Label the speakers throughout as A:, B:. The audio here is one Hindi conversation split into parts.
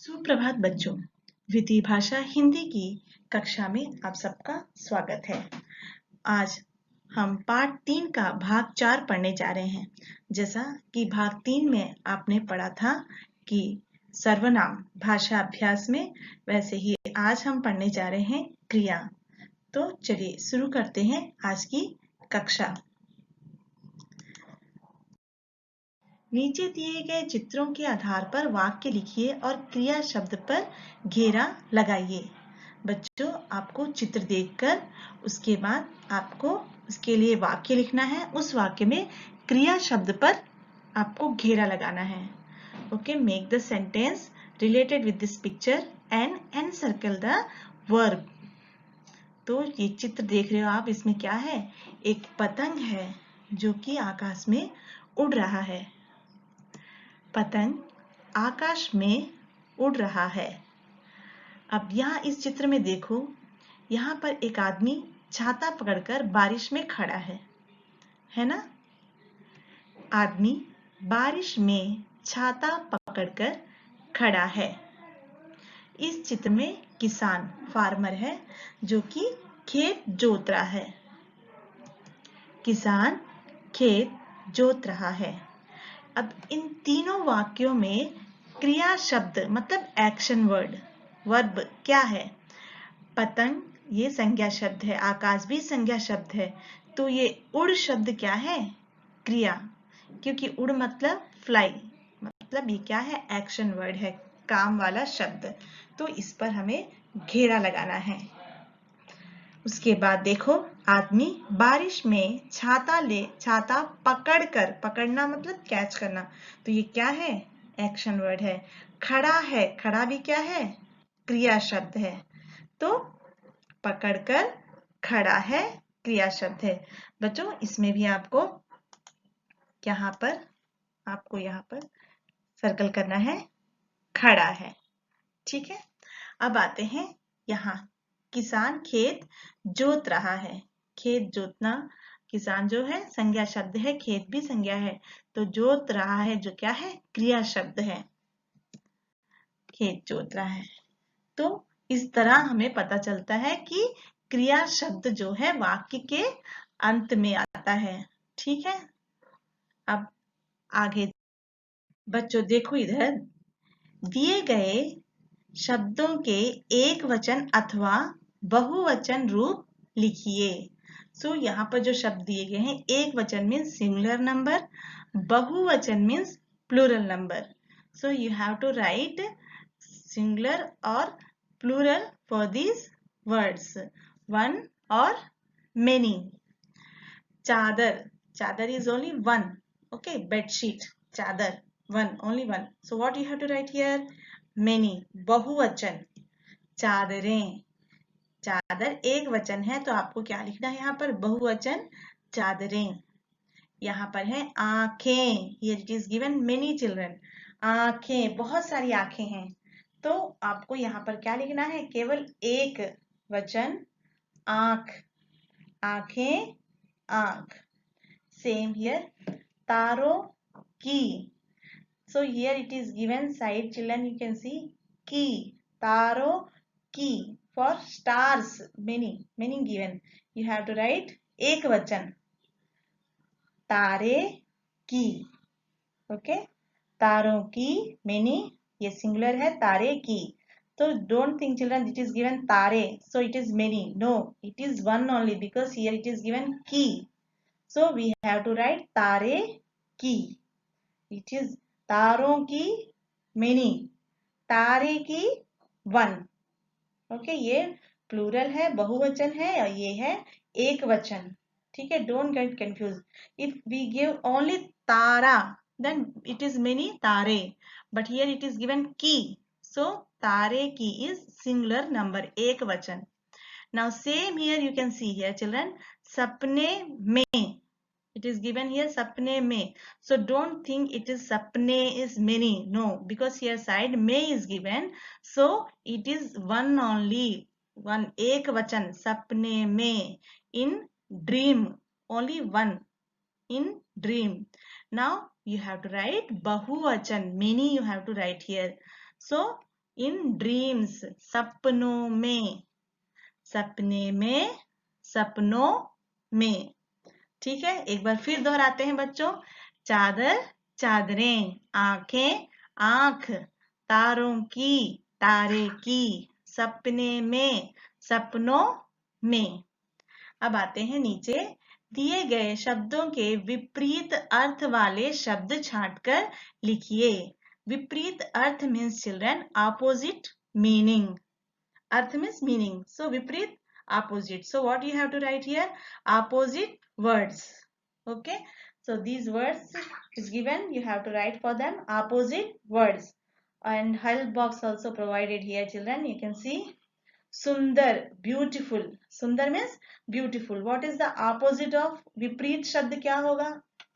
A: सुप्रभात बच्चों, विधि भाषा हिंदी की कक्षा में आप सबका स्वागत है। आज हम पाठ 3 का भाग 4 पढ़ने जा रहे हैं। जैसा कि भाग 3 में आपने पढ़ा था कि सर्वनाम भाषा अभ्यास में, वैसे ही आज हम पढ़ने जा रहे हैं क्रिया। तो चलिए शुरू करते हैं आज की कक्षा। नीचे दिए गए चित्रों के आधार पर वाक्य लिखिए और क्रिया शब्द पर घेरा लगाइए। बच्चों, आपको चित्र देखकर उसके बाद आपको उसके लिए वाक्य लिखना है। उस वाक्य में क्रिया शब्द पर आपको घेरा लगाना है। Okay, make the sentence related with this picture and encircle the verb. तो ये चित्र देख रहे हो आप, इसमें क्या है? एक पतंग है जो कि आकाश में उड़ रहा है। पतंग आकाश में उड़ रहा है। अब यहाँ इस चित्र में देखो, यहाँ पर एक आदमी छाता पकड़कर बारिश में खड़ा है ना? आदमी बारिश में छाता पकड़कर खड़ा है। इस चित्र में किसान फार्मर है जो कि खेत जोत रहा है। किसान खेत जोत रहा है। अब इन तीनों वाक्यों में क्रिया शब्द मतलब एक्शन वर्ब क्या है? पतंग ये संज्ञा शब्द है, आकाश भी संज्ञा शब्द है, तो ये उड़ शब्द क्या है? क्रिया, क्योंकि उड़ मतलब फ्लाई, मतलब ये क्या है? एक्शन वर्ड है, काम वाला शब्द। तो इस पर हमें घेरा लगाना है। उसके बाद देखो, आदमी बारिश में छाता पकड़कर, पकड़ना मतलब कैच करना, तो ये क्या है? एक्शन वर्ड है। खड़ा है, खड़ा भी क्या है? क्रिया शब्द है। तो पकड़कर खड़ा है क्रिया शब्द है। बच्चों, इसमें भी आपको यहाँ पर सर्कल करना है, खड़ा है। ठीक है, अब आते हैं यहाँ, किसान खेत जोत रहा है। खेत जोतना, किसान जो है संज्ञा शब्द है, खेत भी संज्ञा है, तो जोत रहा है जो क्या है? क्रिया शब्द है। खेत जोत रहा है। तो इस तरह हमें पता चलता है कि क्रिया शब्द जो है वाक्य के अंत में आता है। ठीक है, अब आगे बच्चों देखो, इधर दिए गए शब्दों के एक वचन अथवा बहुवचन रूप लिखिए। सो यहाँ पर जो शब्द दिए गए हैं, एक वचन मीन्स सिंगुलर नंबर, बहुवचन means plural number. So you have to write singular or plural for these words, one or many. Chadar is only one. Okay, bed sheet, chadar, one, only one. So what you have to write here? Many, बहुवचन, चादरें। चादर एक वचन है, तो आपको क्या लिखना है यहाँ पर? बहुवचन चादरें। यहाँ पर है आंखें, here it is given many children, आंखें, बहुत सारी आंखें हैं, तो आपको यहाँ पर क्या लिखना है? केवल एक वचन आंख, आंखें, आंख। सेम हियर, तारों की। So here it is given side children, you can see की, तारों की, for stars, many given, you have to write एक वचन, तारे की। ओके, तारों की, मेनी, ये सिंगुलर है, तारे की। तो don't think children it is given तारे, so it is many. No, it is one only, because here it is given की। So we have to write तारे की। इट इज तारों की मेनी, तारे की वन। ओके, ये प्लूरल है, बहुवचन है, और ये है एक वचन। ठीक है, don't get confuse. If we give only तारा, then it is many tare, but here it is given ki, so tare ki is singular number, ek vachan. Now same here, you can see here children, sapne mein, it is given here sapne mein, so don't think it is sapne is many, no, because here side mein is given, so it is one only, one, ek vachan, sapne mein, in dream, only one, in dream. Now you have to write bahuvachan, many you have to write here. So in dreams, सपनों में, सपने में, सपनों में। ठीक है, एक बार फिर दोहराते हैं बच्चों। चादर, चादरें, आंखें, आंख, तारों की, तारे की, सपने में, सपनों में। अब आते हैं नीचे। दिए गए शब्दों के विपरीत अर्थ वाले शब्द छांटकर लिखिए। विपरीत अर्थ means children opposite meaning. Earth means meaning. So viparit, opposite. So what you have to write here? Opposite words. Okay. So these words is given. You have to write for them opposite words. And help box also provided here, children. You can see sundar, beautiful. Sundar means beautiful. What is the opposite of viparit शब्द क्या होगा?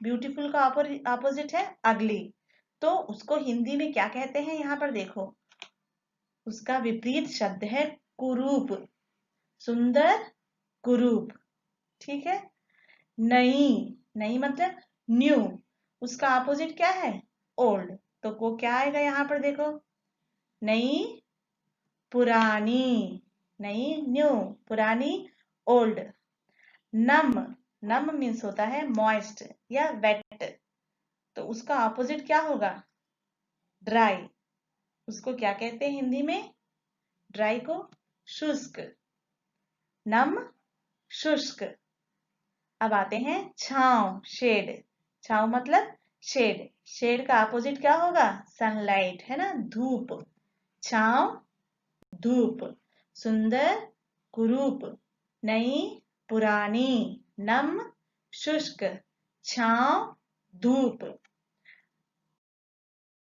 A: Beautiful का opposite है ugly. तो उसको हिंदी में क्या कहते हैं? यहाँ पर देखो, उसका विपरीत शब्द है कुरूप। सुंदर, कुरूप। ठीक है। नई, नई मतलब न्यू, उसका अपोजिट क्या है? ओल्ड। तो वो क्या आएगा यहाँ पर देखो, नई, पुरानी। नई न्यू, पुरानी ओल्ड। नम, नम मीन्स होता है मॉइस्ट या वेट, तो उसका अपोजिट क्या होगा? ड्राई। उसको क्या कहते हैं हिंदी में? ड्राई को शुष्क। नम, शुष्क। अब आते हैं छांव, शेड। छांव मतलब शेड। शेड का अपोजिट क्या होगा? सनलाइट, है ना, धूप। छांव, धूप। सुंदर, कुरूप। नई, पुरानी। नम, शुष्क। छांव, धूप।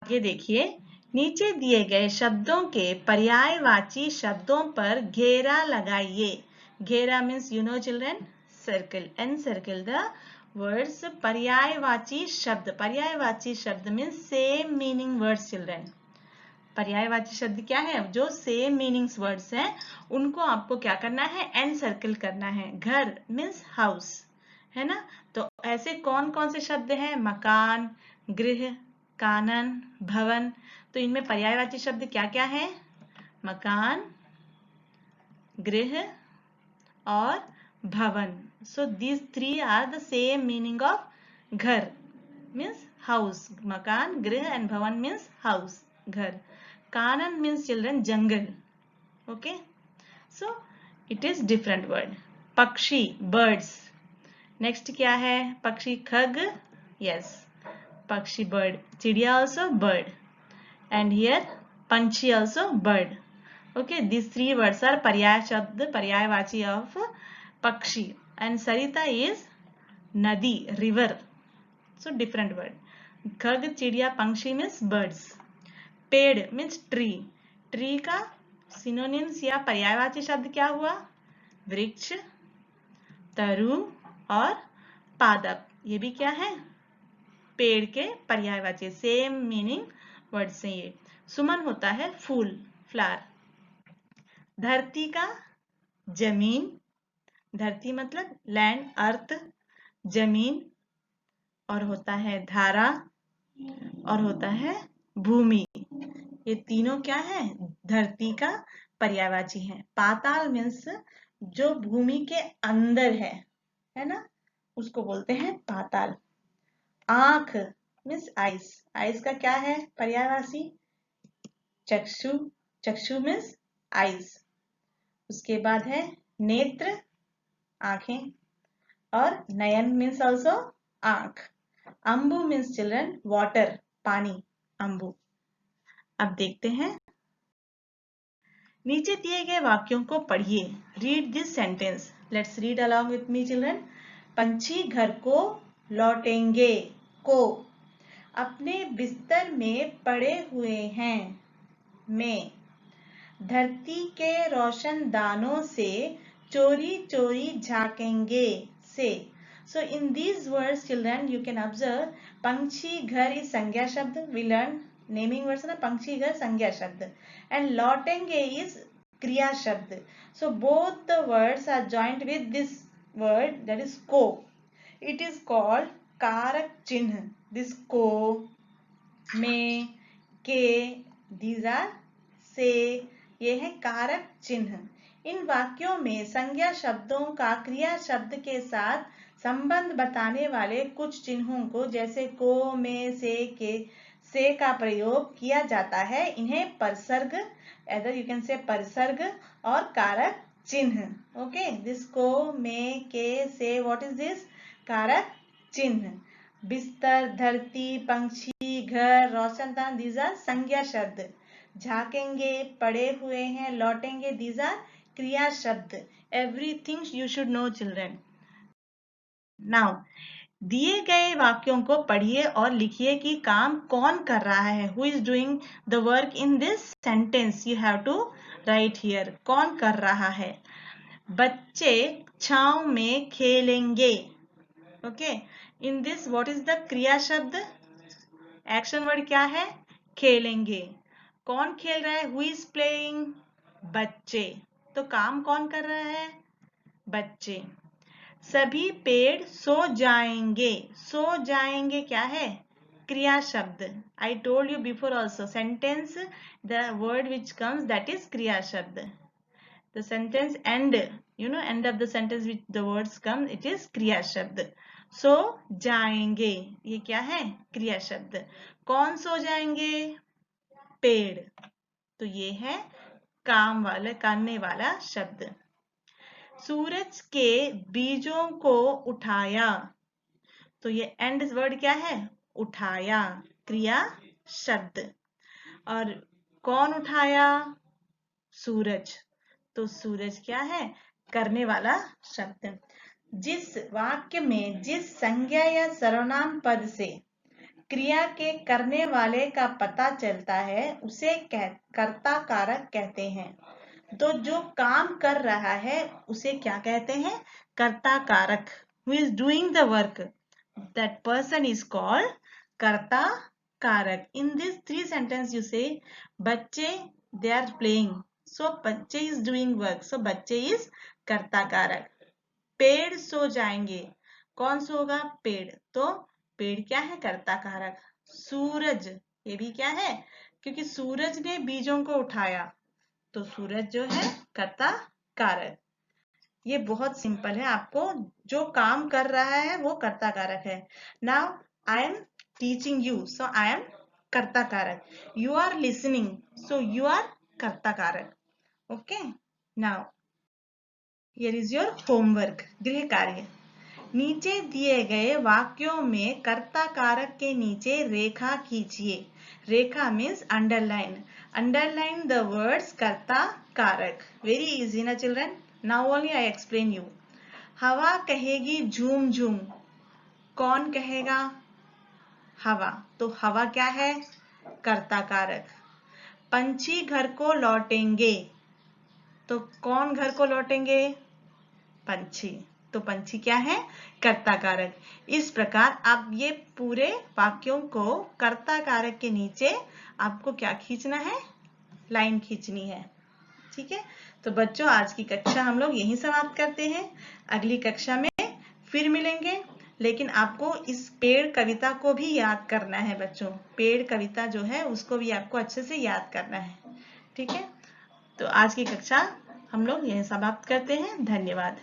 A: आगे देखिए, नीचे दिए गए शब्दों के पर्यायवाची शब्दों पर घेरा लगाइए। घेरा means you know children, circle, encircle the words। पर्यायवाची शब्द, पर्यायवाची शब्द means same meaning words children. पर्यायवाची शब्द क्या है? जो सेम मीनिंग्स वर्ड्स हैं उनको आपको क्या करना है? एनसर्कल करना है। घर मीन्स हाउस, है ना। तो ऐसे कौन कौन से शब्द हैं? मकान, गृह, कानन, भवन। तो इनमें पर्यायवाची शब्द क्या क्या है? मकान, गृह और भवन। So these three are the same meaning of घर मीन्स हाउस। मकान, गृह एंड भवन मीन्स हाउस, घर। कानन मीन्स चिल्ड्रन जंगल। Okay, so it is different word. पक्षी, बर्ड्स। नेक्स्ट क्या है? पक्षी, खग, यस, पक्षी बर्ड। चिड़िया ऑल्सो बर्ड, एंड हियर पंछी also bird. Okay, these three words are पर्याय शब्द, पर्यायवाची of पक्षी। and सरिता is नदी, river, so different word। खग, चिड़िया, पंक्षी means birds। पेड़ means tree। tree का synonyms या पर्यायवाची शब्द क्या हुआ? वृक्ष, तरु और पादप। ये भी क्या है? पेड़ के पर्यायवाची, सेम मीनिंग वर्ड से ये। सुमन होता है फूल, फ्लावर। धरती का जमीन, धरती मतलब लैंड, अर्थ, जमीन। और होता है धारा, और होता है भूमि। ये तीनों क्या है? धरती का पर्यायवाची है। पाताल मीन्स जो भूमि के अंदर है ना, उसको बोलते हैं पाताल। आंख मीन्स आइस, आइस का क्या है पर्यायवाची? चक्षु, चक्षु मीन्स आइस। उसके बाद है नेत्र, आंखें, और नयन मीन्स ऑल्सो आंख। अंबु मीन्स चिल्ड्रन वाटर, पानी, अंबु। अब देखते हैं, नीचे दिए गए वाक्यों को पढ़िए। Read this sentence. Let's read along with me children. पंछी घर को लौटेंगे, को। अपने बिस्तर में पड़े हुए हैं, में। धरती के रोशनदानों से चोरी चोरी झांकेंगे, से। So in these words children you can observe पंछी घर is संज्ञा शब्द, we learn naming words ना, पंछी घर संज्ञा शब्द, and लौटेंगे is क्रिया शब्द। So both the words are joined with this word, that is को। It is called कारक चिन्ह। This को, में, के, these are से, ये है कारक चिन्ह। इन वाक्यों में संज्ञा शब्दों का क्रिया शब्द के साथ संबंध बताने वाले कुछ चिन्हों को, जैसे को, में, से, के, से का प्रयोग किया जाता है। इन्हें परसर्ग, either you can say परसर्ग और कारक चिन्ह। ओके, दिस को, में, के, से, व्हाट इज दिस? कारक चिन्ह। बिस्तर, धरती, पंछी, घर, रोशनदान, दीज आर संज्ञा शब्द। झाकेंगे, पड़े हुए हैं, लौटेंगे, दीज आर क्रिया शब्द। Everything you should know children. Now दिए गए वाक्यों को पढ़िए और लिखिए कि काम कौन कर रहा है। Who is doing the work in this sentence? You have to write here. कौन कर रहा है? बच्चे छांव में खेलेंगे। Okay, in this what is the क्रिया शब्द? एक्शन वर्ड क्या है? खेलेंगे। कौन खेल रहा है? Who is playing? बच्चे। तो काम कौन कर रहा है? बच्चे। सभी पेड़ सो जाएंगे। सो जाएंगे क्या है? क्रिया शब्द। I told you before also, sentence the word which comes that is क्रिया शब्द. The sentence end, you know, end of the sentence with the words come, it is क्रिया शब्द. सो जाएंगे, ये क्या है? क्रिया शब्द. कौन सो जाएंगे? पेड़. तो ये है काम वाला, करने वाला शब्द. सूरज के बीजों को उठाया. तो ये एंड वर्ड क्या है? उठाया, क्रिया शब्द. और कौन उठाया? सूरज. तो सूरज क्या है? करने वाला शब्द. जिस वाक्य में जिस संज्ञा या सर्वनाम पद से क्रिया के करने वाले का पता चलता है उसे कर्ता कारक कहते हैं. तो जो काम कर रहा है उसे क्या कहते हैं? कर्ता कारक. Who is doing the work? That person is called कर्ता कारक. In these three sentences you say बच्चे they are playing. So बच्चे is doing work. So बच्चे is कर्ता कारक. पेड़ सो जाएंगे. कौन सोगा? पेड़. तो पेड़ क्या है? कर्ता कारक. सूरज, ये भी क्या है? क्योंकि सूरज ने बीजों को उठाया, तो सूरज जो है कर्ता कारक. ये बहुत सिंपल है. आपको जो काम कर रहा है वो कर्ता कारक है. Now I am teaching you, so I am कर्ता कारक. You are listening, so you are कर्ता कारक. Okay, now here is your homework, गृह कार्य. नीचे दिए गए वाक्यों में कर्ता कारक के नीचे रेखा खींचिए. रेखा means underline. Underline the words कर्ता कारक. Very easy ना children. Now only I explain you. हवा कहेगी झूम झूम. कौन कहेगा? हवा. तो हवा क्या है? कर्ता कारक. पंछी घर को लौटेंगे. तो कौन घर को लौटेंगे? पंछी. तो पंछी क्या है? कर्ता कारक. इस प्रकार आप ये पूरे वाक्यों को कर्ता कारक के नीचे आपको क्या खींचना है? लाइन खींचनी है. ठीक है, तो बच्चों आज की कक्षा हम लोग यहीं समाप्त करते हैं. अगली कक्षा में फिर मिलेंगे. लेकिन आपको इस पेड़ कविता को भी याद करना है बच्चों. पेड़ कविता जो है उसको भी आपको अच्छे से याद करना है. ठीक है, तो आज की कक्षा हम लोग यहीं समाप्त करते हैं. धन्यवाद.